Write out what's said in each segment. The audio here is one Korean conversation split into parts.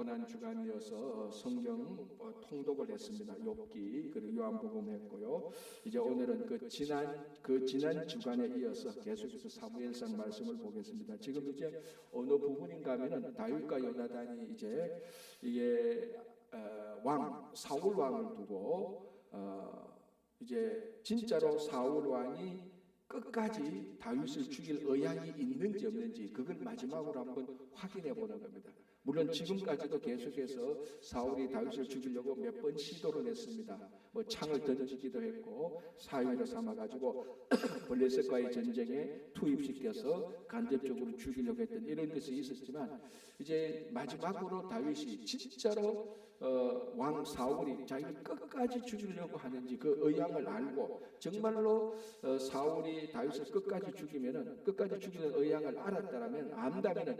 고난 주간이어서 성경 통독을 했습니다. 욥기 그리고 요한복음 했고요. 이제 오늘은 그 지난 주간에 이어서 계속해서 사무엘상 말씀을 보겠습니다. 지금 이제 어느 부분인가면은 다윗과 요나단이 이제 이게 사울 왕을 두고 이제 진짜로 사울 왕이 끝까지 다윗을 죽일 의향이 있는지 없는지 그걸 마지막으로 한번 확인해 보는 겁니다. 물론 지금까지도 계속해서 사울이 다윗을 죽이려고 몇 번 시도를 했습니다. 뭐 창을 던지기도 했고 사위로 삼아가지고 블레셋과의 전쟁에 투입시켜서 간접적으로 죽이려고 했던 이런 것이 있었지만 이제 마지막으로 다윗이 진짜로 왕 사울이 자기를 끝까지 죽이려고 하는지 그 의향을 알고 정말로 사울이 다윗을 끝까지 죽이는 의향을 안다면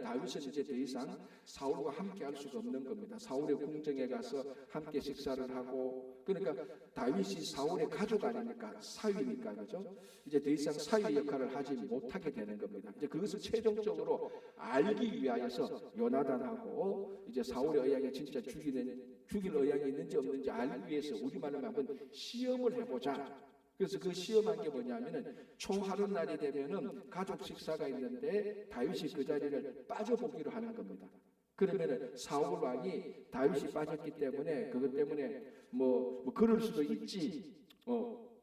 다윗은 이제 더 이상 사울과 함께 할 수가 없는 겁니다. 사울의 궁정에 가서 함께 식사를 하고, 그러니까 다윗이 사울의 가족 아닙니까? 사위니까, 그죠? 이제 더 이상 사위 역할을 하지 못하게 되는 겁니다. 이제 그것을 최종적으로 알기 위하여서 요나단하고 이제 사울의 의향에 진짜 죽일 의향이 있는지 없는지 알기 위해서 우리말로 한번 시험을 해보자. 그래서 그 시험한 게 뭐냐면은 초하룻날이 되면은 가족 식사가 있는데 다윗이 그 자리를 빠져보기로 하는 겁니다. 그러면은 사울 왕이 다윗이 빠졌기 때문에 그것 때문에 뭐 그럴 수도 있지.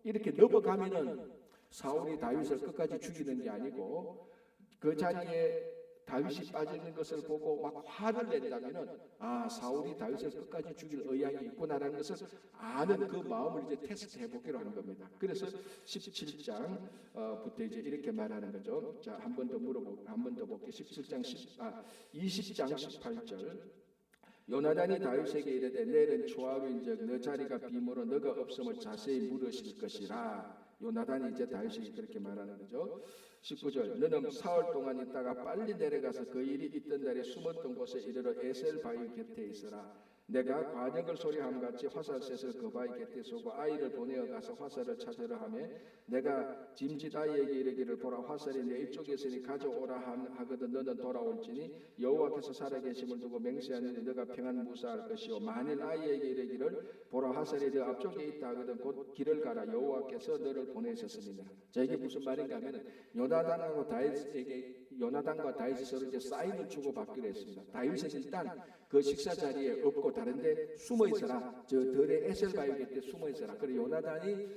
이렇게 넘어가면은 사울이 다윗을 끝까지 죽이는 게 아니고 그 자리에 다윗이 빠지는 것을 보고 막 화를 낸다면은 사울이 다윗을 끝까지 죽일 의향이 있구나라는 것을 아는 그 마음을 이제 테스트해 보기로 하는 겁니다. 그래서 17장부터 이제 이렇게 말하는 거죠. 자, 한 번 더 볼게요. 20장 18절. 요나단이 다윗에게 이르되 내일은 초하루인즉 너 자리가 빔으로 너가 없음을 자세히 물으실 것이라. 요나단이 이제 다윗에게 그렇게 말하는 거죠. 19절. 너는 사흘 동안 있다가 빨리 내려가서 그 일이 있던 날에 숨었던 곳에 이르러 에셀 바위 곁에 있으라. 내가 관역을 소리함같이 화살셋을 그 바위 곁에 쏘고 아이를 보내어 가서 화살을 찾으려 하며 내가 짐짓 아이에게 이르기를 보라 화살이 내 이쪽에 있으니 가져오라 하거든 너는 돌아올지니 여호와께서 살아계심을 두고 맹세하느니 너가 평안 무사할 것이요 만일 아이에게 이르기를 보라 화살이 너 앞쪽에 있다 하거든 곧 길을 가라 여호와께서 너를 보내셨습니다. 자, 이게 무슨 말인가 하면 요나단과 다윗이 서로 이제 사인을 주고받기로 했습니다. 다윗은 일단 그 식사 자리에 없고 다른데 숨어 있어라. 저 들의 에셀 바위 곁에 숨어 있어라. 그리고 요나단이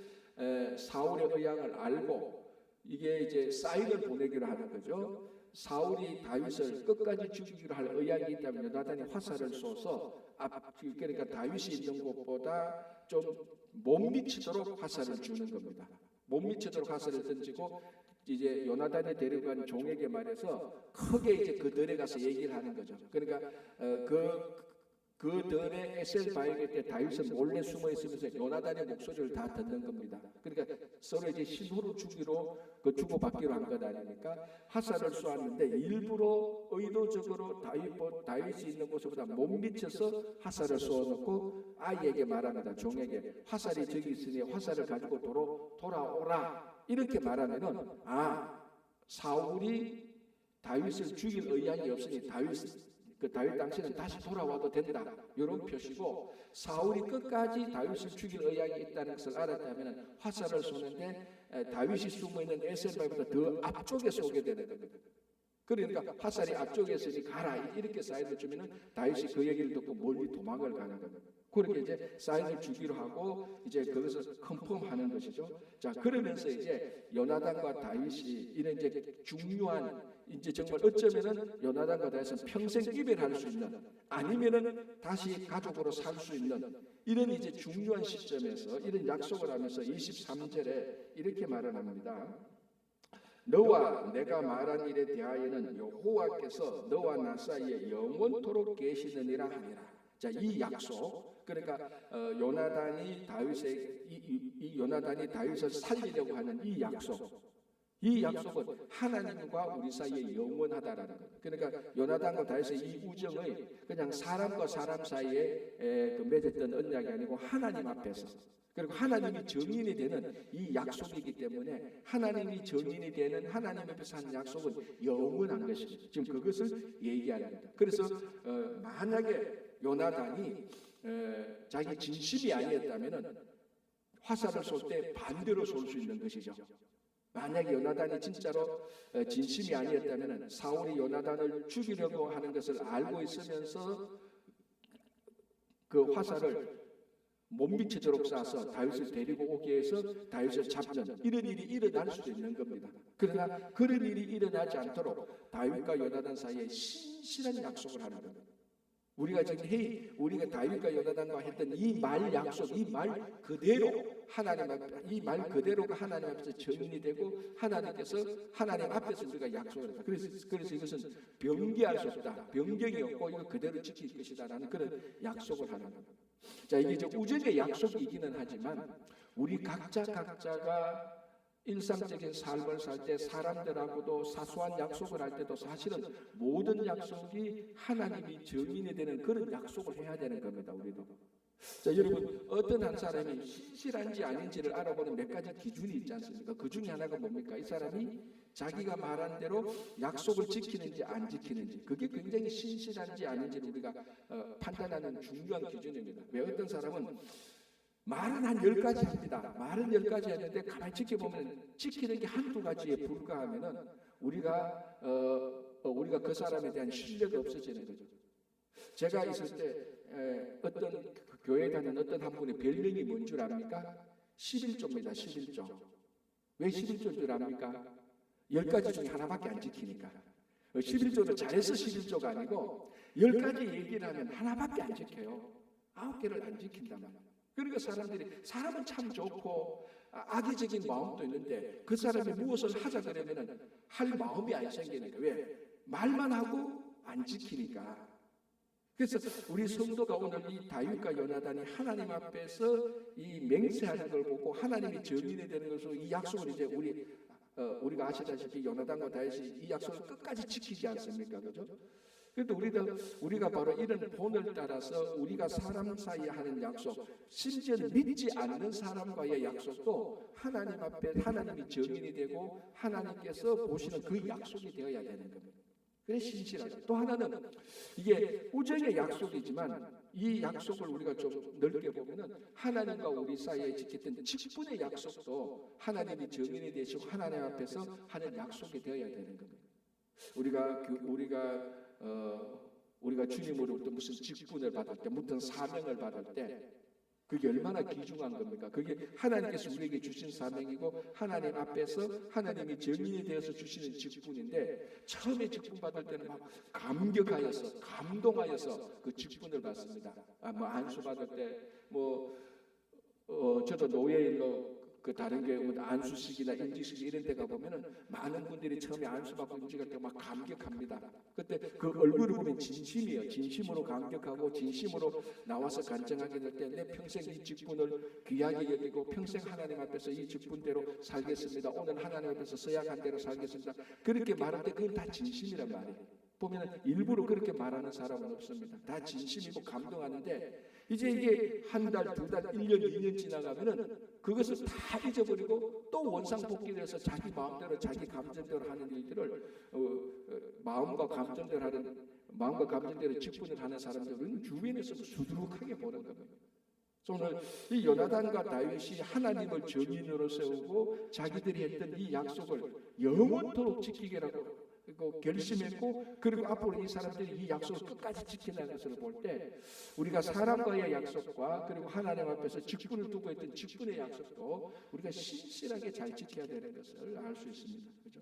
사울의 의향을 알고 이게 이제 사인을 보내기로 하는 거죠. 사울이 다윗을 끝까지 죽이기로 할 의향이 있다면 요나단이 화살을 쏘서 그러니까 다윗이 있는 곳보다 좀 못 미치도록 화살을 주는 겁니다. 못 미치도록 화살을 던지고 이제 요나단이 데려간 종에게 말해서 크게 이제 그 들에 가서 얘기를 하는 거죠. 그러니까 그 들의 에셀 바위 곁에 다윗은 몰래 숨어 있으면서 요나단의 목소리를 다 듣는 겁니다. 그러니까 서로 이제 신호를 주기로 주고받기로 한 것 아닙니까? 화살을 쏘았는데 일부러 의도적으로 다윗이 있는 곳보다 못 미쳐서 화살을 쏘아놓고 아이에게 말합니다. 종에게 화살이 저기 있으니 화살을 가지고 돌아오라. 이렇게 말하면은 사울이 다윗을 죽일 의향이 없으니 다윗 당시는 다시 돌아와도 된다. 이런 표시고 사울이 끝까지 다윗을 죽일 의향이 있다는 것을 알았다면 화살을 쏘는데 다윗이 숨어있는 에셀바위보다 더 앞쪽에 쏘게 되는 겁니다. 그러니까 화살이 앞쪽에 있으니 가라 이렇게 사인을 주면은 다윗이 그 얘기를 듣고 멀리 도망을 가는 겁니다. 그렇게 이제 사인을 주기로 하고 이제 그것을 컨펌하는 것이죠. 자, 그러면서 이제 요나단과 다윗이 이런 이제 중요한 이제 정말 어쩌면은 요나단과 다윗은 평생 이별할 수 있는 아니면은 다시 가족으로 살 수 있는 이런 이제 중요한 시점에서 이런 약속을 하면서 23절에 이렇게 말을 합니다. 너와 내가 말한 일에 대하여는 여호와께서 너와 나 사이에 영원토록 계시느니라 하니라. 자, 이 약속, 그러니까 요나단이 다윗을 살리려고 하는 이 약속은 하나님과 우리 사이에 영원하다라는 거예요. 그러니까 요나단과 다윗의 이 우정의 그냥 사람과 사람 사이에 맺었던 언약이 아니고 하나님 앞에서, 그리고 하나님이 증인이 되는 이 약속이기 때문에 하나님이 증인이 되는 하나님 앞에서 한 약속은 영원한 것입니다. 지금 그것을 얘기하는 겁니다. 그래서 만약에 요나단이 자기 진심이 아니었다면은 화살을 쏠 때 반대로 쏠 수 있는 것이죠. 만약에 요나단이 진짜로 진심이 아니었다면 사울이 요나단을 죽이려고 하는 것을 알고 있으면서 그 화살을 못 미치도록 쏴서 다윗을 데리고 오게 해서 다윗을 잡는 이런 일이 일어날 수도 있는 겁니다. 그러나 그런 일이 일어나지 않도록 다윗과 요나단 사이에 신실한 약속을 하는 겁니다. 우리가 지금 우리가 다윗과 요나단과 했던 이 말 약속, 이 말 그대로 이 말 그대로가 하나님 앞에서 증인이 되고 하나님 앞에서 우리가 약속을 했다. 그래서 이것은 변개할 수 없다. 변경이 없고 이거 그대로 지킬 것이다라는 그런 약속을 하는 겁니다. 자, 이게 이제 우정의 약속이기는 하지만 우리 각자가 일상적인 삶을 살 때 사람들하고도 사소한 약속을 할 때도 사실은 모든 약속이 하나님이 증인이 되는 그런 약속을 해야 되는 겁니다. 우리도. 자, 여러분, 어떤 한 사람이 신실한지 아닌지를 알아보는 몇 가지 기준이 있지 않습니까? 그 중에 하나가 뭡니까? 이 사람이 자기가 말한 대로 약속을 지키는지 안 지키는지, 그게 굉장히 신실한지 아닌지를 우리가 판단하는 중요한 기준입니다. 왜 어떤 사람은 말은 한 10가지 합니다. 말은 10가지 하는데 가만히 지켜보면 지키는 게 한두 가지에 불과하면은 우리가 그 사람에 대한 신뢰가 없어지는 거죠. 제가 있을 때 어떤 교회에 다니는 어떤 한 분의 별명이 뭔 줄 압니까? 11조입니다. 11조. 왜 11조인 줄 압니까? 10가지 중에 하나밖에 안 지키니까. 11조도 잘해서 11조가 아니고 10가지 얘기를 하면 하나밖에 안 지켜요. 9개를 안 지킨단 말이에요. 그러니까 사람은 참 좋고 악의적인 마음도 있는데 그 사람이 무엇을 하자 그러면은 할 마음이 안 생기니까. 왜? 말만 하고 안 지키니까. 그래서 우리 성도가 오늘 이 다윗과 요나단이 하나님 앞에서 이 맹세하는 걸 보고 하나님이 증인이 되는 것으로 이 약속을 이제 우리가 아시다시피 요나단과 다윗이 이 약속을 끝까지 지키지 않습니까? 그죠? 그런데 우리가 바로 이런 본을 따라서 우리가 사람 사이에 하는 약속, 심지어 믿지 않는 사람과의 약속도 하나님 앞에 하나님이 증인이 되고 하나님께서 보시는 그 약속이 되어야 되는 겁니다. 그래 신실하죠. 또 하나는 이게 우정의 약속이지만 이 약속을 우리가 좀 넓게 보면은 하나님과 우리 사이에 지켰던 직분의 약속도 하나님이 증인이 되시고 하나님 앞에서 하는 약속이 되어야 되는 겁니다. 우리가 주님으로부터 무슨 직분을 받을 때, 무슨 사명을 받을 때, 그게 얼마나 귀중한 겁니까? 그게 하나님께서 우리에게 주신 사명이고 하나님 앞에서 하나님이 증인이 되어서 주시는 직분인데 처음에 직분 받을 때는 막 감격하여서 감동하여서 그 직분을 받습니다. 안수 받을 때 저도 노예일로 그 다른 교회 안수식이나 임직식 이런 데 가보면은 많은 분들이 처음에 안수받고 임직할 때 막 감격합니다. 그때 그 얼굴을 보면 진심이에요. 진심으로 감격하고 진심으로 나와서 간증하게 될 때 내 평생 이 직분을 귀하게 여기고 평생 하나님 앞에서 이 직분대로 살겠습니다. 오늘 하나님 앞에서 서약한 대로 살겠습니다. 그렇게 말할 때 그건 다 진심이란 말이에요. 보면 일부러 그렇게 말하는 사람은 없습니다. 다 진심이고 감동하는데 이제 이게 한 달, 두 달, 1년, 2년 지나가면은 그것을 다 잊어버리고 또 원상복귀를 해서 자기 마음대로 자기 감정대로 하는 일들을 마음과 감정대로 직분을 하는 사람들은 주변에서 수두룩하게 보는 겁니다. 오늘 이 요나단과 다윗이 하나님을 증인으로 세우고 자기들이 했던 이 약속을 영원토록 지키게라고 결심했고 그리고 앞으로 이 사람들이 이 약속을 끝까지 지키는 것을 볼 때 우리가 사람과의 약속과 그리고 하나님 앞에서 직분을 두고 했던 직분의 약속도 우리가 신실하게 잘 지켜야 되는 것을 알 수 있습니다. 그렇죠?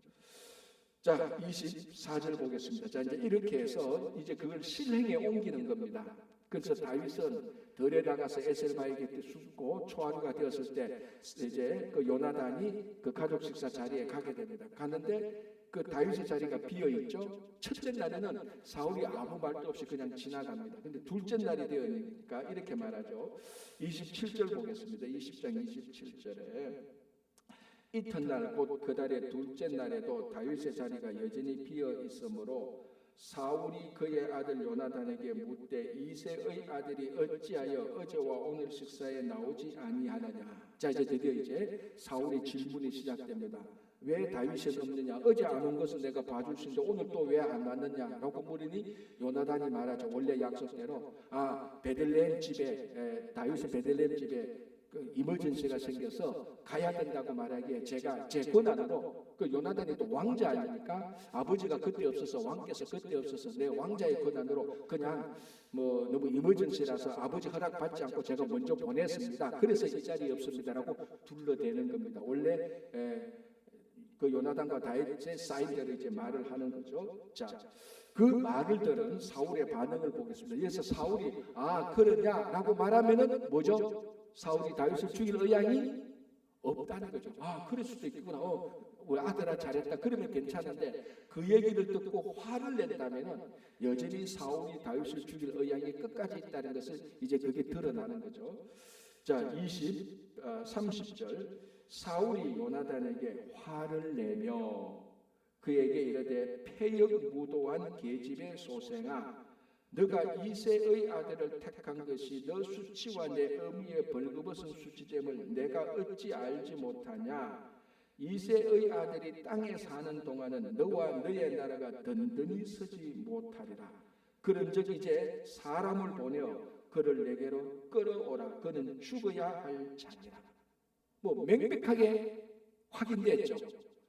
자, 24절 보겠습니다. 자, 이제 이렇게 해서 이제 그걸 실행에 옮기는 겁니다. 그래서 다윗은 들에 나가서 에셀바의 곁에 숨고 초하루가 되었을 때 이제 그 요나단이 그 가족 식사 자리에 가게 됩니다. 갔는데 그 다윗의 자리가 비어 있죠. 첫째 날에는 사울이 아무 말도 없이 그냥 지나갑니다. 근데 둘째 날이 되니까 이렇게 말하죠. 27절 보겠습니다. 20장 27절에 이튿날 곧 그 달의 둘째 날에도 다윗의 자리가 여전히 비어 있으므로 사울이 그의 아들 요나단에게 묻되 이새의 아들이 어찌하여 어제와 오늘 식사에 나오지 아니하느냐. 자, 이제 드디어 이제 사울의 질문이 시작됩니다. 왜 다윗이 없느냐? 어제 안 온 것은 내가 봐줄 수 있는데 오늘 또 왜 안 왔느냐라고 물으니 요나단이 말하죠. 원래 약속대로 베들레헴 집에 다윗의 베들레헴 집에 그 이머전시가 생겨서 가야 된다고 말하기에 제가 제 권한으로 그 요나단이 또 왕자 아닙니까? 아버지가 그때 없어서 왕께서 그때 없어서 내 왕자의 권한으로 그냥 뭐 너무 이머전시라서 아버지 허락 받지 않고 제가 먼저 보냈습니다. 그래서 이 자리에 없습니다라고 둘러대는 겁니다. 원래 그 요나단과 다윗의 사인대로 이제 말을 하는 거죠. 자, 그 말을 들은 사울의 반응을 보겠습니다. 그래서 사울이 그러냐라고 말하면은 뭐죠? 사울이 다윗을 죽일 의향이 없다는 거죠. 그럴 수도 있구나. 우리 아들아 잘했다. 그러면 괜찮은데 그 얘기를 듣고 화를 낸다면은 여전히 사울이 다윗을 죽일 의향이 끝까지 있다는 것을 이제 그게 드러나는 거죠. 자, 30절 사울이 요나단에게 화를 내며 그에게 이르되 패역무도한 계집의 소생아 너가 이새의 아들을 택한 것이 너 수치와 내 어미의 벌거벗은 수치됨을 내가 어찌 알지 못하냐. 이새의 아들이 땅에 사는 동안은 너와 너의 나라가 든든히 서지 못하리라. 그런즉 이제 사람을 보내어 그를 내게로 끌어오라. 그는 죽어야 할 자니라. 뭐 명백하게 확인됐죠.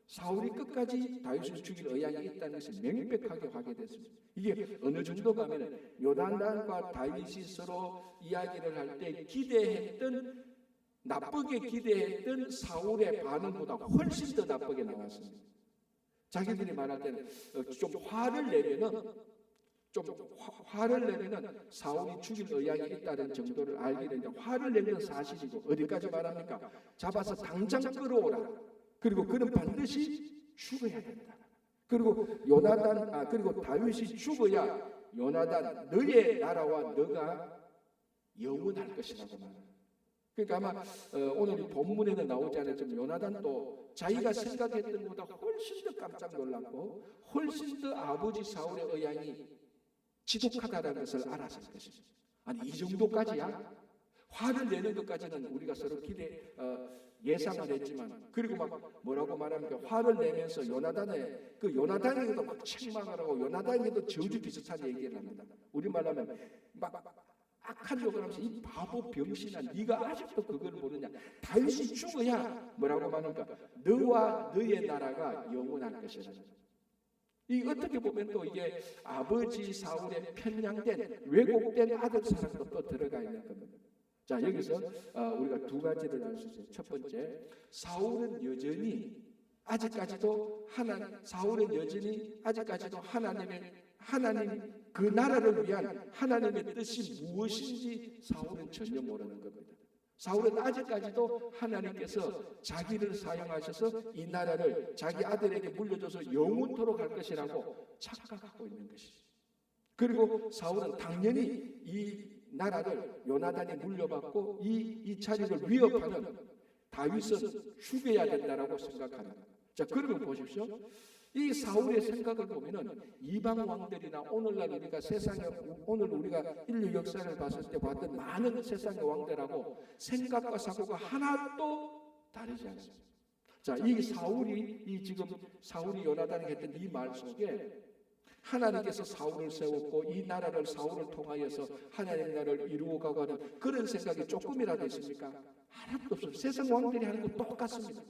사울이 끝까지 다윗을 죽일 의향이 있다는 것이 명백하게 확인됐습니다. 이게 어느 정도 가면 요나단과 다윗이 서로 이야기를 할 때 나쁘게 기대했던 사울의 반응보다 훨씬 더 나쁘게 나왔습니다. 자기들이 말할 때는 좀 화를 내면은 사울이 죽일 의향이 있다는 정도를 알게 되는데 화를 내면 사실이고 어디까지 말합니까? 잡아서 당장 끌어오라. 그리고 그는 반드시 죽어야 된다. 그리고 그리고 다윗이 죽어야 요나단 너의 나라와 너가 영원할 것이라고 말합니다. 그러니까 아마 오늘 이 본문에는 나오지 않았지만 요나단도 자기가 생각했던 것보다 훨씬 더 깜짝 놀랐고 훨씬 더 아버지 사울의 의향이 지독하다는 것을 알았을 것입니다. 아니 이 정도까지야? 화를 내는 것까지는 우리가 서로 예상을 했지만 그리고 막 뭐라고 말합니까? 화를 내면서 요나단에게도 막 책망을 하고 요나단에게도 저주 비슷한 얘기를 합니다. 우리말로 하면 막 악한 욕을 하면서 이 바보 병신아 네가 아직도 그걸 모르냐. 다윗이 죽어야 뭐라고 말합니까? 너와 너의 나라가 영원할 것이라. 이 어떻게 보면 또 이게 아버지 사울의 편향된 왜곡된 아들 사랑도 또 들어가 있는 겁니다. 자, 여기서 우리가 두 가지를 알 수 있어요. 첫 번째, 사울은 여전히 아직까지도 하나님 그 나라를 위한 하나님의 뜻이 무엇인지 사울은 전혀 모르는 겁니다. 사울은 아직까지도 하나님께서 자기를 사용하셔서 이 나라를 자기 아들에게 물려줘서 영원토록 할 것이라고 착각하고 있는 것이죠. 그리고 사울은 당연히 이 나라를 요나단이 물려받고 이 자리를 위협하는 다윗은 죽여야 된다라고 생각하는. 자, 그러면 보십시오. 이 사울의 생각을 보면은 이방 왕들이나 오늘날 우리가 인류 역사를 봤을 때 봤던 많은 세상의 왕들하고 생각과 사고가 하나도 다르지 않습니다. 자, 이 사울이 요나단에게 했던 이 말 속에 하나님께서 사울을 세웠고 이 나라를 사울을 통하여서 하나님의 나라를 이루어가고 하는 그런 생각이 조금이라도 있습니까? 하나도 없어요. 세상 왕들이 하는 거 똑같습니다.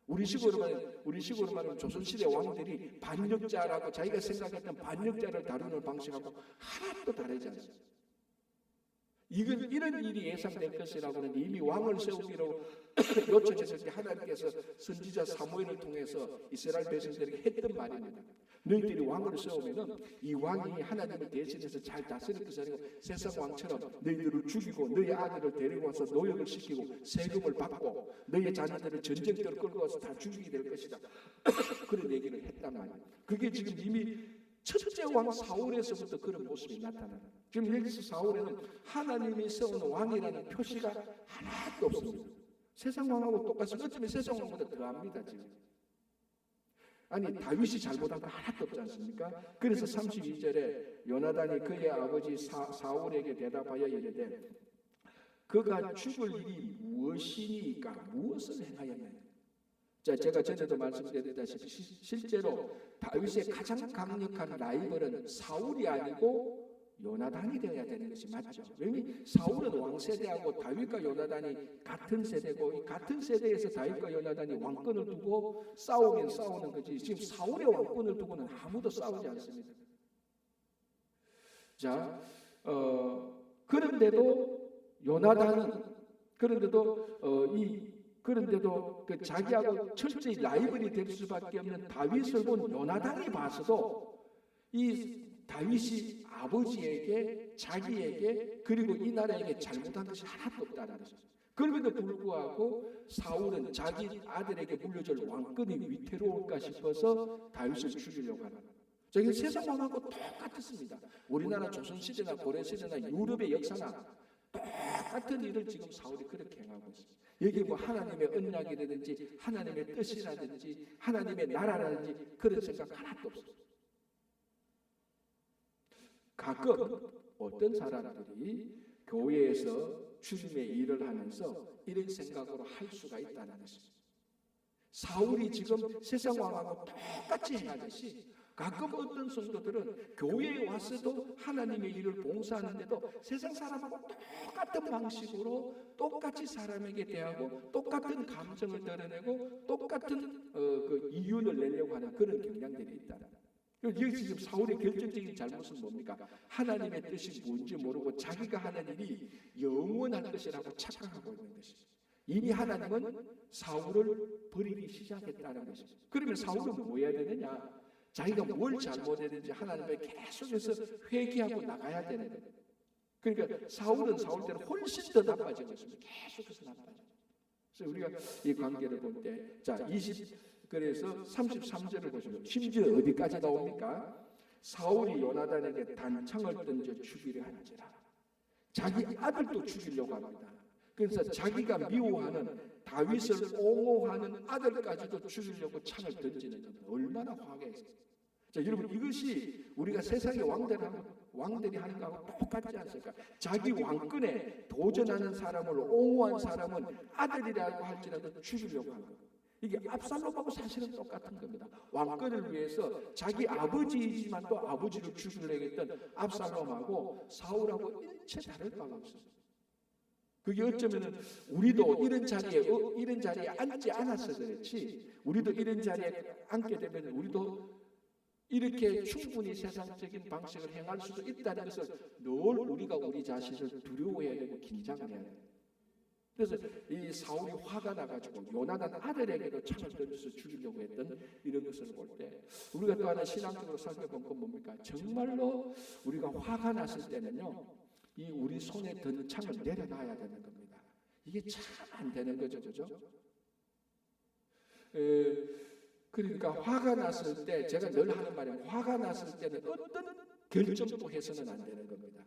우리 식으로 말하면 조선시대 왕들이 반역자라고 자기가 생각했던 반역자를 다루는 방식하고 하나도 다르지 않습니다. 이런 일이 예상될 것이라고는 이미 왕을 세우기로 요청했을 때 하나님께서 선지자 사무엘을 통해서 이스라엘 백성들에게 했던 말입니다. 너희들이 왕을 세우면은 이 왕이 하나님을 대신해서 잘 다스릴 것이 아니고 세상 왕처럼 너희들을 죽이고 너희 아들을 데리고 와서 노역을 시키고 세금을 받고 너희 자녀들을 전쟁터로 끌고 와서 다 죽이게 될 것이다. 그런 얘기를 했단 말이에요. 그게 지금 이미 첫째 왕 사울에서부터 그런 모습이 나타납니다. 지금 여기서 사울에는 하나님이 세운 왕이라는 표시가 하나도 없습니다. 세상 왕하고 똑같습니다. 어쩌면 세상 왕보다 더합니다. 지금. 아니 다윗이 잘못한 거 하나도 없지 않습니까? 그래서 32절에 요나단이 그의 아버지 사울에게 대답하여 이르되 그가 죽을 일이 무엇이니까 무엇을 행하였나요? 자, 제가 전에도 말씀드렸다시피 실제로 다윗의 가장 강력한 라이벌은 사울이 아니고 요나단이 되어야 되는 것이 맞죠. 왜냐하면 사울은 왕 세대하고 다윗과 요나단이 같은 세대고, 이 같은 세대에서 다윗과 요나단이 왕권을 두고 싸우면 싸우는 거지, 지금 사울의 왕권을 두고는 아무도 싸우지 않습니다. 자, 그런데도 요나단은 그런데도 그 자기하고 철저히 라이벌이 될 수밖에 없는 다윗을 본 요나단이 봐서도 이 다윗이 아버지에게, 자기에게, 그리고 이 나라에게 잘못한 것이 하나도 없다는 것이죠. 그럼에도 불구하고 사울은 자기 아들에게 물려줄 왕권이 위태로울까 싶어서 다윗을 죽이려고 하는 거예요. 저기 세상 왕하고 똑같았습니다. 우리나라 조선시대나 고려시대나 유럽의 역사나 똑같은 일을 지금 사울이 그렇게 행하고 있습니다. 여기 뭐 하나님의 언약이라든지 하나님의 뜻이라든지 하나님의 나라라든지 그런 생각 하나도 없어요. 가끔 어떤 사람들이 교회에서 주님의 일을 하면서 이런 생각으로 할 수가 있다는 것입니다. 사울이 지금 세상 왕하고 똑같이 행하듯이 가끔 어떤 성도들은 교회에 와서도 하나님의 일을 봉사하는데도 세상 사람하고 똑같은 방식으로 똑같이 사람에게 대하고 똑같은 감정을 드러내고 똑같은 그 이윤을 내려고 하는 그런 경향들이 있다. 여기 지금 사울의 결정적인 잘못은 뭡니까? 하나님의 뜻이 뭔지 모르고 자기가 하는 일이 영원한 것이라고 착각하고 있는 것입니다. 이미 하나님은 사울을 버리기 시작했다는 것입니다. 그러면 사울은 뭐 해야 되느냐? 자기가 뭘 잘못했는지 하나님께 계속해서 회개하고 나가야 되는 거예요. 그러니까 사울은 사울대로 훨씬 더 나빠진 것입니다. 계속해서 나빠져. 그래서 우리가 이 관계를 볼 때, 자, 그래서 33절을 보시면 심지어 어디까지 나옵니까? 사울이 요나단에게 단창을 던져 죽이려 한지라. 자기 아들도 죽이려고 합니다. 그래서 자기가 미워하는 다윗을 옹호하는 아들까지도 죽이려고 창을 던지는 겁니다. 얼마나 화가 있어요. 자, 여러분, 이것이 우리가 세상의 왕들이 하는 거하고 똑같지 않습니까? 자기 왕권에 도전하는 사람을 옹호한 사람은 아들이라고 할지라도 죽이려고 하는 거예요. 이게 압살롬하고 사실은 똑같은 겁니다. 왕권을 위해서 자기 아버지이지만 또 아버지를 죽이려고 했던 압살롬하고 사울하고 일체 다를 바가 없습니다. 그게 어쩌면은 우리도 이런 자리에 앉지 않아서 그렇지, 우리도 이런 자리에 앉게 되면 우리도 이렇게 충분히 세상적인 방식을 행할 수도 있다는 것을 늘 우리가 우리 자신을 두려워해야 되고 긴장해야 돼요. 그래서 이 사울이 화가 나가지고 요나단 아들에게도 창을 던져서 죽이려고 했던 이런 것을 볼 때 우리가 또 하나 신앙적으로 살펴본 건 뭡니까? 정말로 우리가 화가 났을 때는요, 이 우리 손에 든 창을 내려놔야 되는 겁니다. 이게 참 안 되는 거죠, 그죠? 그러니까 화가 났을 때 제가 늘 하는 말이에요. 화가 났을 때는 어떤 결정도 해서는 안 되는 겁니다.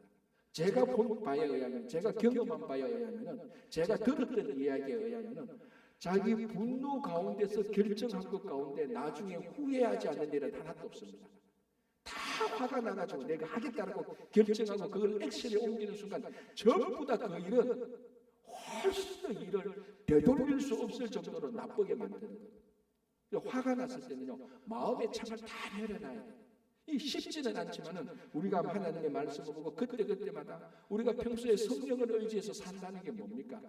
제가 본 바에 의하면, 제가 경험한 바에 의하면, 제가 들었던 이야기에 의하면 자기 분노 가운데서 결정한 것 가운데 나중에 후회하지 않는 일은 하나도 없습니다. 다 화가 나가지고 내가 하겠다라고 결정하고 그걸 액션에 옮기는 순간 전부 다 그 일은 훨씬 더 일을 되돌릴 수 없을 정도로 나쁘게 만드는 거예요. 화가 났을 때는요, 마음의 창을 다 내려놔야 돼요. 이 쉽지는 않지만은 우리가 하나님의 말씀을 보고 그때마다 우리가 평소에 성령을 의지해서 산다는 게 뭡니까?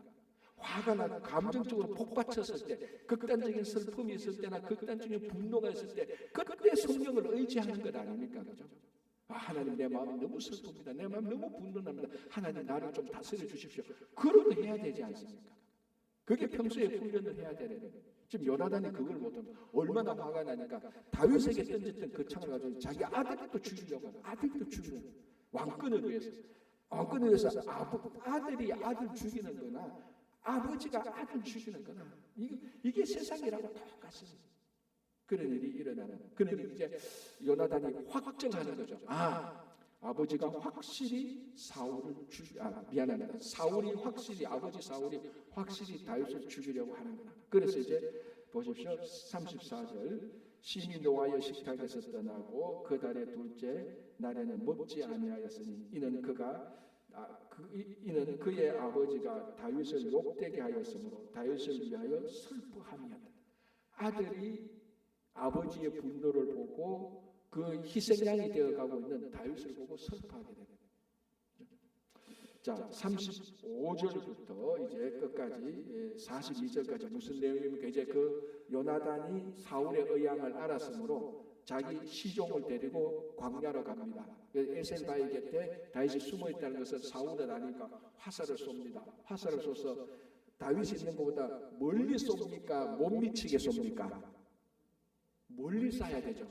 화가 나고 감정적으로 복받쳤을 때, 극단적인 슬픔이 있을 때나 극단적인 분노가 있을 때 그때 성령을 의지하는 것 아닙니까? 그죠? 하나님, 내 마음이 너무 슬픕니다. 내 마음이 너무 분노납니다. 하나님, 나를 좀 다스려 주십시오. 그러고 해야 되지 않습니까? 그게 평소에 훈련을 해야 되는 거예요. 지금 요나단이 그걸 못합니다. 얼마나 화가 나니까 다윗에게 던졌던 그 창을 가지고 자기 아들도 죽이려고 하고, 아들도 죽이려고, 왕권을 위해서 아들이 아들 죽이는 거나 아버지가 아들 죽이는 거나 이게 세상이라고 똑같습니다. 그런 일이 일어나는, 그러니 이제 요나단이 확정하는 거죠. 아버지가 확실히 아버지 사울이 확실히 다윗을 죽이려고 하는구나. 그래서 이제 보십시오. 34절, 심히 노하여 식탁에서 떠나고 그 달의 둘째 날에는 먹지 아니하였으니 이는 그의 아버지가 다윗을 욕되게 하였으므로 다윗을 위하여 슬퍼함이었다. 아들이 아버지의 분노를 보고 그 희생양이 되어가고 있는 다윗을 보고 슬퍼하게 됩니다. 자, 35절부터 이제 끝까지 42절까지 무슨 내용입니까? 이제 그 요나단이 사울의 의향을 알았으므로 자기 시종을 데리고 광야로 갑니다. 에셀 바위 곁에 다윗이 숨어 있다는 것을 사울은 아니까 화살을 쏩니다. 화살을 쏘서 다윗이 있는 것보다 멀리 쏩니까? 못 미치게 쏩니까? 멀리 쏴야 되죠.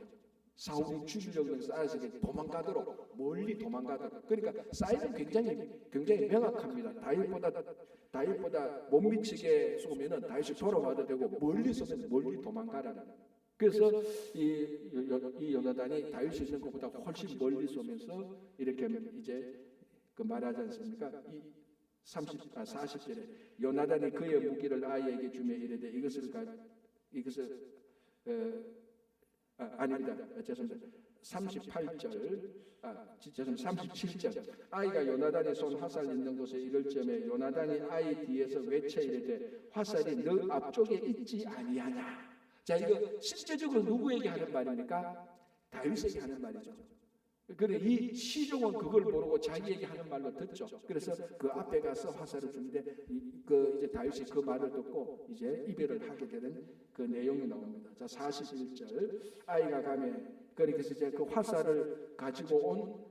사울이 죽이려고 쏴서 도망가도록, 멀리 도망가도록. 그러니까 사이즈는 굉장히 명확합니다. 다윗보다 못 미치게 쏘면은 다윗이 돌아와도 되고, 멀리 쏘면 멀리 도망가라는. 그래서 이 요나단이 다윗이 있는 것보다 훨씬 멀리 쏘면서 이렇게 이제 그 말하지 않습니까? 이 40절에 요나단이 그의 무기를 아이에게 주며 이르되 아닙니다. 죄송합니다. 37절. 아이가 요나단이 쏜 화살 있는 곳에 이를 쯤에 요나단이 아이 뒤에서 외쳐 이르되 화살이 너 앞쪽에 있지 아니하냐. 자, 이거 실제적으로 누구에게 하는 말입니까? 다윗에게 하는 말이죠. 그래, 이 시종은 그걸 모르고 자기에게 하는 말로 듣죠. 그래서 그 앞에 가서 화살을 주는데 이제 다윗이 그 말을 듣고 이제 이별을 하게 되는 그 내용이 나옵니다. 자, 41절. 아이가 가면 그래서 이제 그 화살을 가지고 온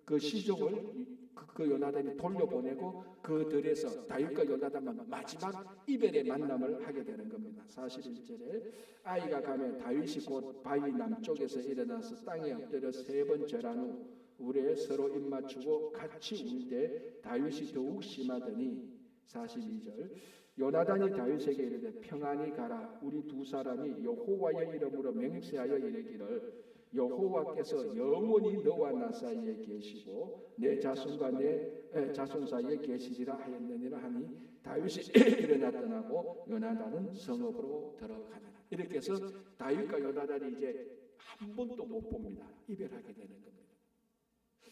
그 시종을 그 요나단이 돌려보내고 그 들에서 다윗과 요나단만 마지막 이별의 만남을 하게 되는 겁니다. 41절에 아이가 가면 다윗이 곧 바위 남쪽에서 일어나서 땅에 엎드려 3번 절한 후 울에 서로 입맞추고 같이 울 때 다윗이 더욱 심하더니 42절 요나단이 다윗에게 이르되 평안히 가라. 우리 두 사람이 여호와의 이름으로 맹세하여 이르기를 여호와께서 영원히 너와 나 사이에 계시고 내 자손과 내 자손 사이에 계시리라 하였느니라 하니 다윗이 일어나 떠나고 요나단은 성읍으로 들어가니라. 이렇게 해서 다윗과 요나단이 이제 한 번도 못 봅니다. 이별하게 되는 겁니다.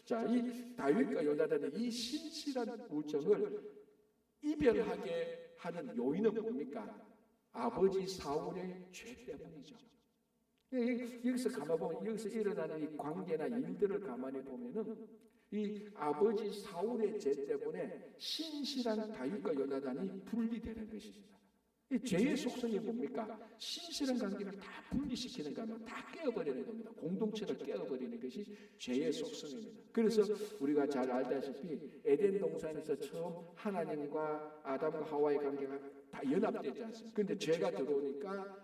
자, 이 다윗과 요나단의 이 신실한 우정을 이별하게 하는 요인은 뭡니까? 아버지 사울의 죄 때문이죠. 여기서 가만 보면 여기서 일어나는 이 관계나 일들을 가만히 보면은 이 아버지 사울의 죄 때문에 신실한 다윗과 요나단이 분리되는 것입니다. 이 죄의 속성이 뭡니까? 신실한 관계를 다 분리시키는 겁니다. 다 깨어버리는 겁니다. 공동체를 깨어버리는 것이 죄의 속성입니다. 그래서 우리가 잘 알다시피 에덴 동산에서 처음 하나님과 아담과 하와의 관계가 다 연합되지 않습니까? 그런데 죄가 들어오니까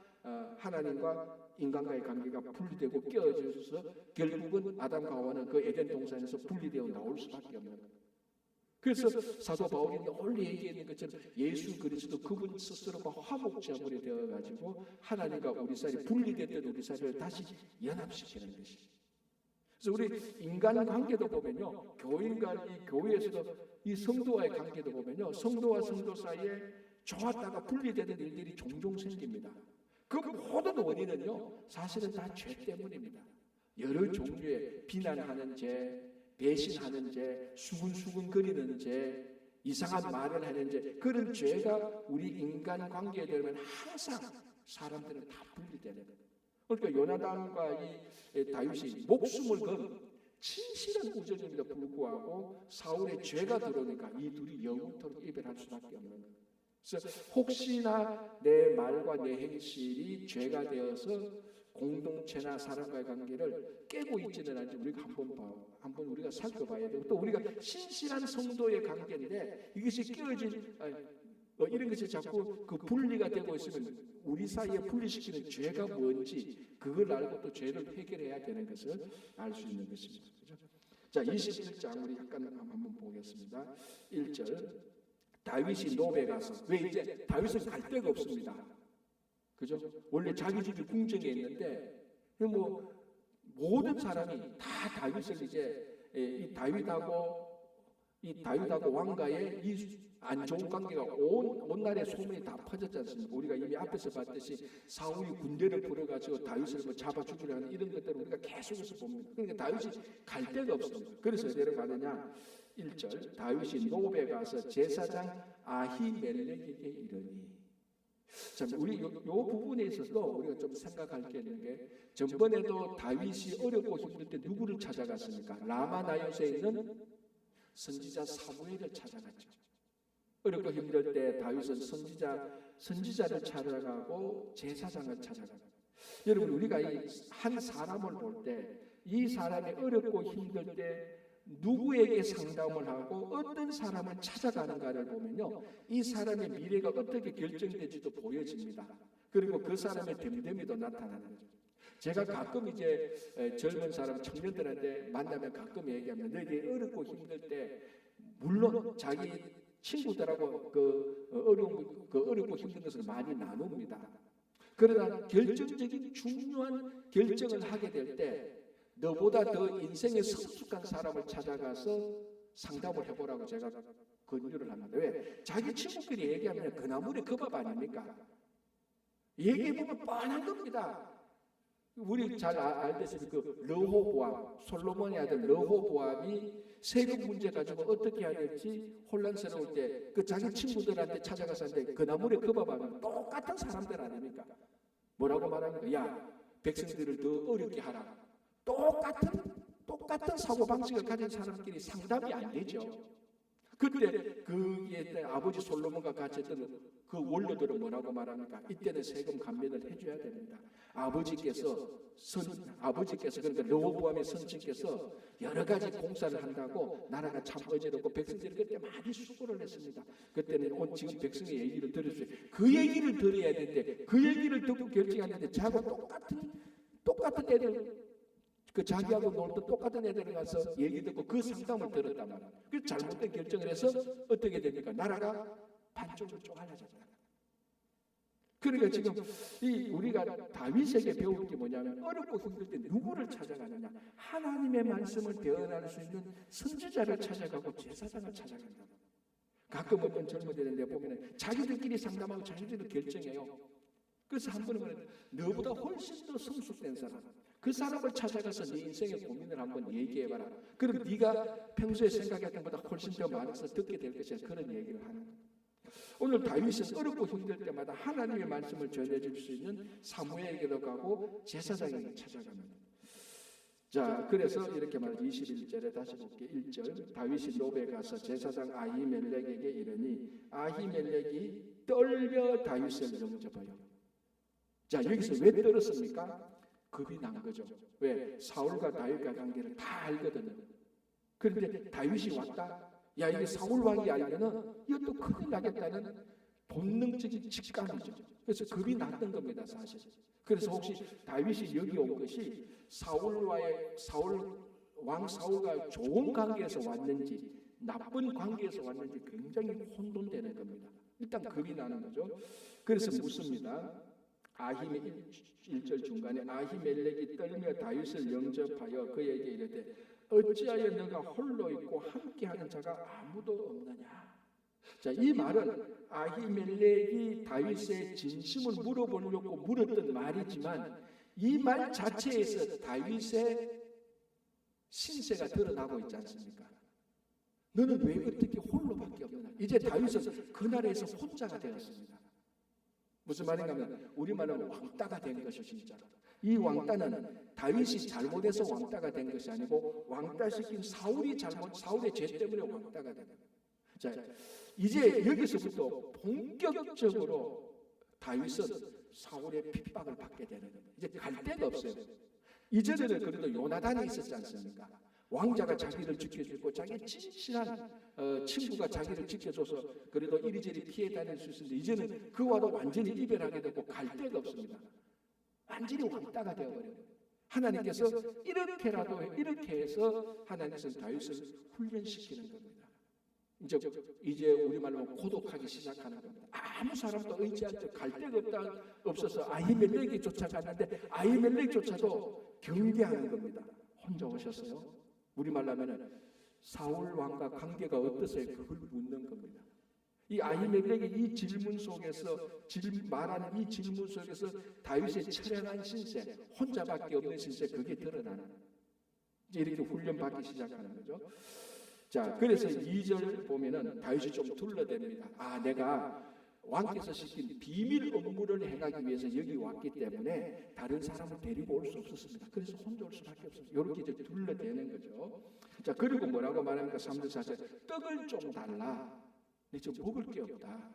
하나님과 인간과의 관계가 분리되고 깨어져서 결국은 아담과 하와는 그 에덴 동산에서 분리되어 나올 수밖에 없는 거예요. 그래서 사도 바울이 널리 얘기했는 것처럼 예수 그리스도 그분 스스로가 화목제물이 되어가지고 하나님과 우리 사이 분리됐던 우리 사이를 다시 연합시키는 것이. 그래서 우리 인간 관계도 보면요, 교인과 이 교회에서도 이 성도와의 관계도 보면요, 성도와 성도 사이에 좋았다가 분리되는 일들이 종종 생깁니다. 그 모든 원인은요, 사실은 다 죄 때문입니다. 여러 종류의 비난하는 죄, 배신하는 죄, 수근수근거리는 죄, 이상한 말을 하는 죄, 그런 죄가 우리 인간 관계에 되면 항상 사람들은 다 분리되는 거예요. 그러니까 요나단과 이 다윗이 목숨을 건 진실한 우정임에도 불구하고 사울의 죄가 들어오니까 이 둘이 영원토록 이별할 수밖에 없는 거예요. 그래서 혹시나 내 말과 내 행실이 죄가 되어서 공동체나 사람과의 관계를 깨고 있지는 않은지 우리가 한번 우리가 살펴봐야 되고, 또 우리가 신실한 성도의 관계인데 이것이 깨어진 이런 것이 자꾸 그 분리가 되고 있으면 우리 사이에 분리시키는 죄가 뭔지 그걸 알고 또 죄를 해결해야 되는 것을 알 수 있는 것입니다. 그렇죠? 자, 21장 우리 약간 한번 보겠습니다. 1절. 다윗이 노베 가서, 왜 이제 다윗은 갈 데가 없습니다. 그죠? 원래 자기 집이 궁정에 있는데 뭐 모든 사람이 다 다윗을 이제 이 다윗하고 왕가의 이 안 좋은 관계가 온 나라의 소문이 다 퍼졌지 않습니까? 우리가 이미 앞에서 봤듯이 사울이 군대를 풀어가지고 다윗을 뭐 잡아 죽이려 하는 이런 것들을 우리가 계속해서 봅니다. 그러니까 다윗이 갈 데가 없습니다. 그래서 어디로 가느냐? 1절 다윗이 노베 가서 제사장 아히멜렉에게 이르니, 참 우리 요 부분에 있어서 우리가 좀 생각할 게 있는 게, 전번에도 다윗이 어렵고 힘들 때 누구를 찾아갔습니까? 라마나요스에 있는 선지자 사무엘을 찾아갔죠. 어렵고 힘들 때 다윗은 선지자를 찾아가고 제사장을 찾아가고. 여러분, 우리가 이 한 사람을 볼 때 이 사람이 어렵고 힘들 때 누구에게 상담을 하고 어떤 사람을 찾아가는가를 보면요, 이 사람의 미래가 어떻게 결정될지도 보여집니다. 그리고 그 사람의 됨됨이도 나타나는 거죠. 제가 가끔 이제 젊은 사람, 청년들한테 만나면 가끔 얘기합니다. 너희들이 어렵고 힘들 때 물론 자기 친구들하고 어렵고 힘든 것을 많이 나눕니다. 그러나 결정적인 중요한 결정을 하게 될 때 너보다 더 인생에 성숙한 사람을 찾아가서 상담을 해보라고 제가 권유를 합니다. 왜? 자기 친구끼리 얘기하면 그 나물이 그 밥 아닙니까? 얘기해보면 뻔한 겁니다. 우리 잘 알다시피 그 르호보암, 솔로몬의 아들 르호보암이 세금 문제 가지고 어떻게 해야 될지 혼란스러울 때 그 자기 친구들한테 찾아가서 하는데 그 나물이 그 밥 아니면 똑같은 사람들 아닙니까? 뭐라고 말합니까? 야, 백성들을 더 어렵게 하라. 똑같은 사고방식을 가진 사람끼리 상담이 안 되죠. 그때 그 아버지 솔로몬과 같이 했던 그 원로들은 뭐라고 말합니까? 이때는 세금 감면을 해줘야 됩니다. 아버지께서 그러니까 르호보암의 선친께서 여러 가지 공사를 한다고 나라가 참 어지럽고 백성들이 그때 많이 수고를 했습니다. 그때는 지금 백성의 얘기를 들었어요. 그 얘기를 들어야 되는데 그 얘기를 듣고 결정하는데 자고 똑같은 애들, 그 자기하고 놀던 똑같은 애들이 가서 얘기 듣고 그 상담을 들었단 말이에요. 그 잘못된 결정을 해서 어떻게 됩니까? 나라가 반쪽으로 쪼갈라졌다. 그러니까 지금 우리가 다윗에게 배울 게 뭐냐면, 어렵고 힘들 때 누구를 찾아가느냐? 하나님의 말씀을 대언할 수 있는 선지자를 찾아가고 제사장을 찾아간다. 가끔 어떤 젊은이들 보면 자기들끼리 상담하고 자기들이 결정해요. 그래서 한 번은 말해요. 너보다 훨씬 더 성숙된 사람, 그 사람을 찾아가서 네 인생의 고민을 한번 얘기해봐라. 그럼 네가 평소에 생각했던 것보다 훨씬 더 많아서 듣게 될 것이야. 그런 얘기를 하는 거예요. 오늘 다윗은 어렵고 힘들 때마다 하나님의 말씀을 전해줄 수 있는 사무엘에게도 가고 제사장에게 찾아갑니다. 자, 그래서 이렇게 말하죠. 21절에 다시 볼게요. 1절. 다윗이 노베에 가서 제사장 아히멜렉에게 이르니 아히멜렉이 떨며 다윗을 영접하여. 자, 여기서 왜 떨었습니까? 겁이 난 거죠. 왜? 사울과 다윗과 관계를 다 알거든요. 그런데 다윗이 왔다? 야, 이게 사울 왕이 알면은 이것도 큰일 나겠다는 본능적인 직감이죠. 그래서 겁이 났던 겁니다, 사실. 그래서 혹시 다윗이 여기 온 것이 왕 사울과 좋은 관계에서 왔는지 나쁜 관계에서 왔는지 굉장히 혼돈되는 겁니다. 일단 겁이 나는 거죠. 그래서 묻습니다. 1절 중간에 아히멜렉이 떨며 다윗을 영접하여 그에게 이르되 어찌하여 너가 홀로 있고 함께하는 자가 아무도 없느냐. 자, 이 말은 아히멜렉이 다윗의 진심을 물어보려고 물었던 말이지만 이 말 자체에서 다윗의 신세가 드러나고 있지 않습니까? 너는 왜 어떻게 홀로밖에 없느냐. 이제 다윗은 그 나라에서 혼자가 되었습니다. 무슨 말인가 하면 우리말은 왕따가 된 것이 진짜로. 이 왕따는 다윗이 잘못해서 왕따가 된 것이 아니고 왕따시킨 사울의 죄 때문에 왕따가 된 거예요. 자, 이제 여기서부터 본격적으로 다윗은 사울의 핍박을 받게 되는 거예요. 이제 갈 데가 없어요. 이전에는 그래도 요나단이 있었지 않습니까? 왕자가 자기를 지켜주고 자기 친실한 친구가 자기를 지켜줘서 그래도 이리저리 피해 다닐 수 있었는데 이제는 그와도 완전히 이별하게 되고 갈 데가 없습니다. 완전히 왕따가 되어버려요. 하나님께서 이렇게 해서 하나님께서 다윗을 훈련시키는 겁니다. 이제 우리말로 고독하기 시작하는 겁니다. 아무 사람도 의지하지 갈 데가 없어서 아히멜렉이 쫓아갔는데 아히멜렉조차도 경계하는 겁니다. 혼자 오셨어요? 우리말로 하면은 사울 왕과 관계가 어떠세요? 그걸 묻는 겁니다. 이 아히멜렉의 이 질문 속에서 말하는 이 질문 속에서 다윗의 처량한 신세, 혼자밖에 없는 신세, 그게 드러나는 거예요. 이제 이렇게 훈련받기 시작하는 거죠. 자, 그래서 2절 보면은 다윗이 좀 둘러댑니다. 내가 왕께서 시킨 비밀 업무를 행하기 위해서 여기 왔기 때문에 다른 사람을 데리고 올 수 없었습니다. 그래서 혼자 올 수밖에 없었어요. 이렇게 이제 둘러대는 거죠. 자, 그리고 뭐라고 말합니까? 3절 4절 떡을 좀 달라. 내 지금 먹을 게 없다.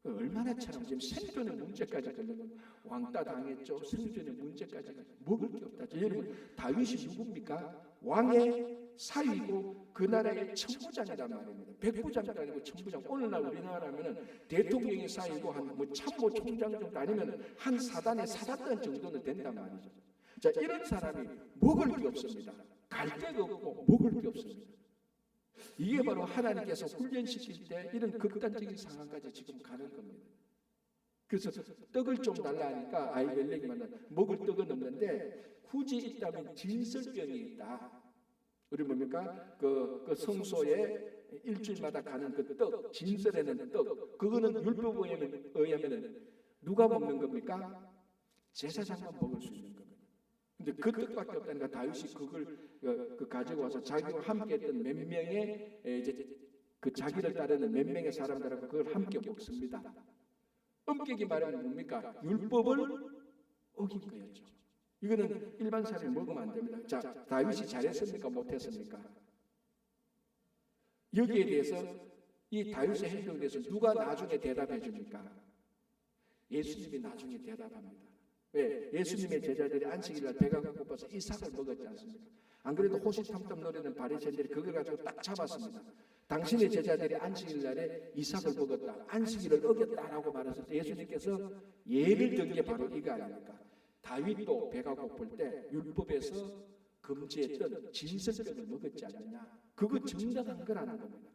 얼마나 참 지금 생존의 문제까지 걸려서 왕따 당했죠. 생존의 문제까지 먹을 게 없다. 여러분 다윗이 누굽니까? 왕의 사위고 그 나라의 천부장이란 말입니다. 백부장도 아니고 천부장. 오늘날 우리나라면은 대통령의 사위고 한 뭐 참모 총장 정도 아니면 한 사단의 사단장 정도는 된단 말이죠. 자, 이런 사람이 먹을 게 없습니다. 갈 데가 없고 먹을 게 없습니다. 이게 바로 하나님께서 훈련시킬 때 이런 극단적인 상황까지 지금 가는 겁니다. 그래서 떡을 좀 달라 하니까 아히멜렉이 먹을 떡은 없는데 굳이 있다면 진설병이 있다. 우리 뭡니까? 그 성소에 일주일마다 가는 그 떡, 진설에는 떡, 그거는 율법에 의하면 누가 먹는 겁니까? 제사장만 먹을 수 있는 겁니다. 근데 그 떡밖에 없다니까 다윗이 그걸 가지고 와서 자기와 함께했던 몇 명의 이제 그 자기를 따르는 몇 명의 사람들하고 그걸 함께 먹습니다. 엄격히 말하면 뭡니까? 율법을 어긴 거였죠. 이거는 일반 사람이 먹으면 안 됩니다. 자, 다윗이 잘했습니까? 못했습니까? 여기에 대해서 이 다윗의 행동에 대해서 누가 나중에 대답해 줍니까? 예수님이 나중에 대답합니다. 왜? 예수님의 제자들이 안식일날 배가 고파서 이삭을 먹었지 않습니까? 안 그래도 호시탐탐 노리는 바리새인들이 그걸 가지고 딱 잡았습니다. 당신의 제자들이 안식일날에 이삭을 먹었다, 안식일을 어겼다라고 말했을 때 예수님께서 예를 든 게 바로 이거 아닙니까? 다윗도 배가 고플 때 율법에서 금지했던 진설병을 먹었지 않느냐? 그거 정당한 거라는 겁니다.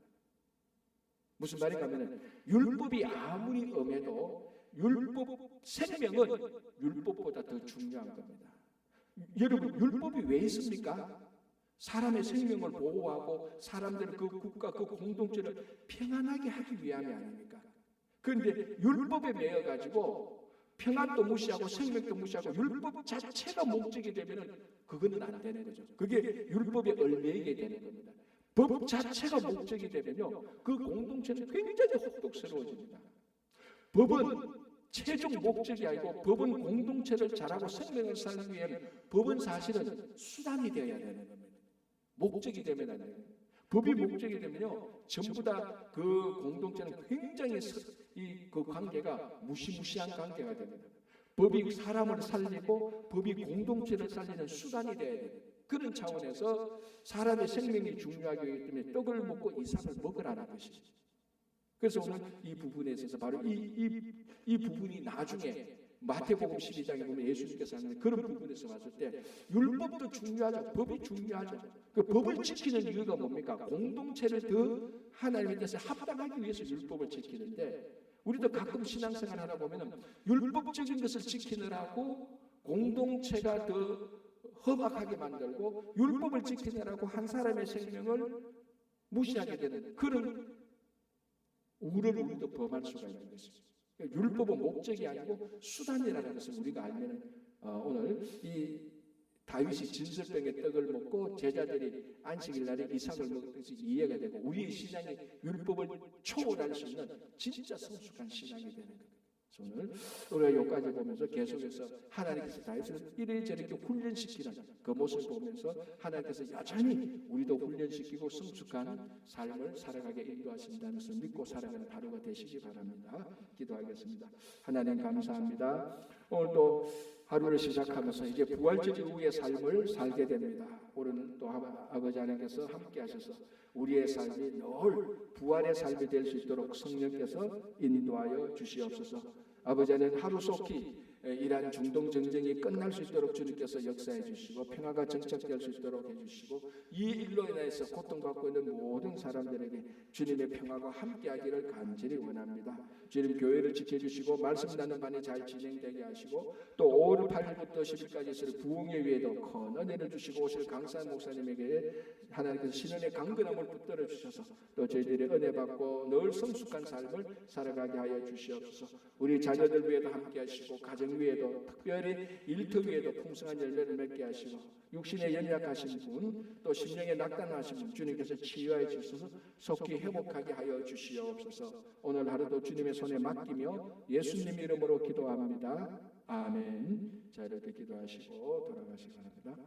무슨 말인가 하면 율법이 아무리 엄해도 율법 생명은 율법보다 더 중요한 겁니다. 여러분 율법이 왜 있습니까? 사람의 생명을 보호하고 사람들을 그 국가 그 공동체를 평안하게 하기 위함이 아닙니까? 그런데 율법에 매여 가지고 평안도 무시하고 생명도 무시하고 율법 자체가 목적이 되면은 그거는 안 되는 거죠. 그게 율법에 얽매이게 되는 겁니다. 법 자체가 목적이 되면요 그 공동체는 굉장히 혹독스러워집니다. 법은 최종 목적이 아니고 법은 공동체를 잘하고 생명을 살기 위해 법은 사실은 수단이 되어야 되는 겁니다. 목적이 되면 안 돼요. 법이 목적이 되면요 전부 다 그 공동체는 굉장히 그 관계가 무시무시한 관계가 됩니다. 법이 사람을 살리고 법이 공동체를 살리는 수단이 되어야 돼요. 그런 차원에서 사람의 생명이 중요하기 때문에 떡을 먹고 이삭을 먹으라는 것이죠. 그래서 오늘 이 부분에 있어서 바로 이 부분이 나중에 마태복음 12장에 보면 예수님께서 하는 그런 부분에서 봤을 때 율법도 중요하죠. 법이 중요하죠. 그 법을 지키는 이유가 뭡니까? 공동체를 더 하나님에 대해서 합당하기 위해서 율법을 지키는데 우리도 가끔 신앙생활 하다 보면 율법적인 것을 지키느라고 공동체가 더 험악하게 만들고 율법을 지키느라고 한 사람의 생명을 무시하게 되는 그런 우를 우리도 범할 수가 있는 것입니다. 율법은 목적이 아니고 수단이라는 것을 우리가 알면 오늘 이 다윗이 진설병의 떡을 먹고 제자들이 안식일날에 이삭을 먹은 것이 이해가 되고 우리의 신앙이 율법을 초월할 수 있는 진짜 성숙한 신앙이 되는 거예요. 오늘 우리가 여기까지 보면서 계속해서 하나님께서 다윗을 이래저래 훈련시키는 그 모습을 보면서 하나님께서 여전히 우리도 훈련시키고 성숙한 삶을 살아가게 인도하신다는 것을 믿고 살아가는 하루가 되시기 바랍니다. 기도하겠습니다. 하나님 감사합니다. 오늘도 하루를 시작하면서 이제 부활절 이후의 삶을 살게 됩니다. 오늘은 또 아버지 하나님께서 함께 하셔서 우리의 삶이 늘 부활의 삶이 될 수 있도록 성령께서 인도하여 주시옵소서. 아버지 하나님 하루속히 이러한 중동 전쟁이 끝날 수 있도록 주님께서 역사해 주시고 평화가 정착될 수 있도록 해주시고 이 일로 인해서 고통받고 있는 모든 사람들에게 주님의 평화가 함께하기를 간절히 원합니다. 주님 교회를 지켜주시고 말씀 나누는 반이 잘 진행되게 하시고 또 5월 8일부터 10일까지 있을 부흥회 위에도 큰 은혜를 주시고 오실 강산 목사님에게 하나님께서 신원의 강건함을 붙들어 주셔서 또 저희들이 은혜 받고 늘 성숙한 삶을 살아가게 하여 주시옵소서. 우리 자녀들 위에도 함께 하시고 가정 위에도 특별히 일터 위에도 풍성한 열매를 맺게 하시고 육신에 연약하신 분 또 심령에 낙담하신 분 주님께서 치유하여 주셔서 속히 회복하게 하여 주시옵소서. 오늘 하루도 주님의 손에 맡기며 예수님 이름으로 기도합니다. 아멘. 자, 이렇게 기도하시고 돌아가시기 바랍니다.